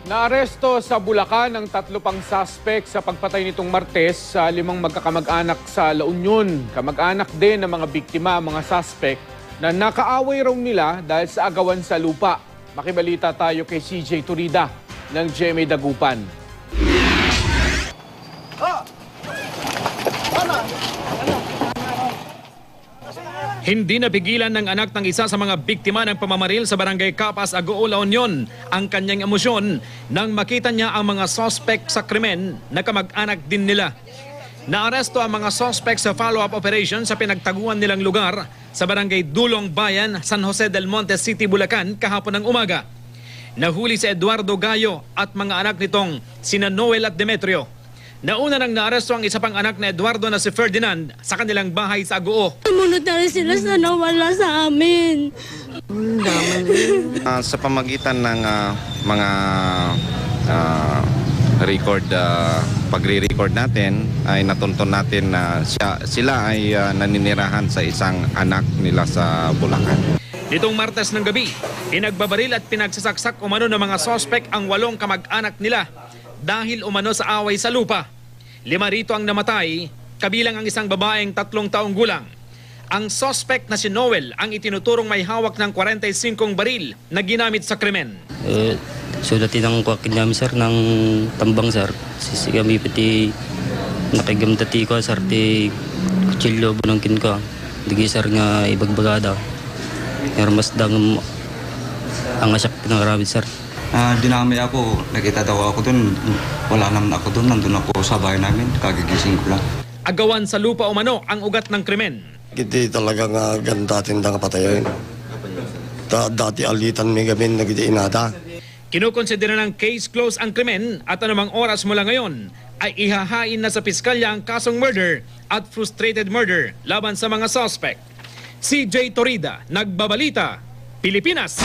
Naaresto sa Bulacan ang 3 pang suspect sa pagpatay nitong Martes sa 5 magkakamag-anak sa La Union. Kamag-anak din ng mga biktima, mga suspect na nakaaway raw nila dahil sa agawan sa lupa. Makibalita tayo kay CJ Turida ng GMA Dagupan. Hindi napigilan ng anak ng isa sa mga biktima ng pamamaril sa barangay Capas, Agoo, La Union ang kanyang emosyon nang makita niya ang mga sospek sa krimen na kamag-anak din nila. Naaresto ang mga sospek sa follow-up operation sa pinagtaguan nilang lugar sa barangay Dulong Bayan, San Jose del Monte City, Bulacan kahapon ng umaga. Nahuli si Eduardo Gayo at mga anak nitong sina Noel at Demetrio. Nauna nang naaresto ang isa pang anak na Eduardo na si Ferdinand sa kanilang bahay sa Agoo. Sumunod na rin sila sa nawala sa amin. Sa pamagitan ng mga pagre-record natin ay natunton natin na sila ay naninirahan sa isang anak nila sa Bulacan. Nitong Martes ng gabi, pinagbabaril at pinagsasaksak umano ng mga sospek ang 8 kamag-anak nila dahil umano sa away sa lupa. 5 rito ang namatay, kabilang ang isang babaeng 3 taong gulang. Ang suspect na si Noel ang itinuturong may hawak ng 45 baril na ginamit sa krimen. Sulatin ang kwakin namin sir ng tambang sir. Sisi kami pati nakigamdati ko sir ti kutsilyo bunangkin ko. Digi sir nga ibagbagada. Pero mas dang ang asyak pinangaramid sir. Dinamay ako, nakita daw ako dun, wala naman ako dun, nandun ako sa bahay namin, kagigising ko lang. Agawan sa lupa umano ang ugat ng krimen. Hindi talaga nga ganda tindang patayin. Dati alitan may gamin na giti inada. Kinukonsidera ng case close ang krimen at anumang oras mula ngayon ay ihahain na sa piskalya ang kasong murder at frustrated murder laban sa mga suspect. CJ Torida, Nagbabalita, Pilipinas.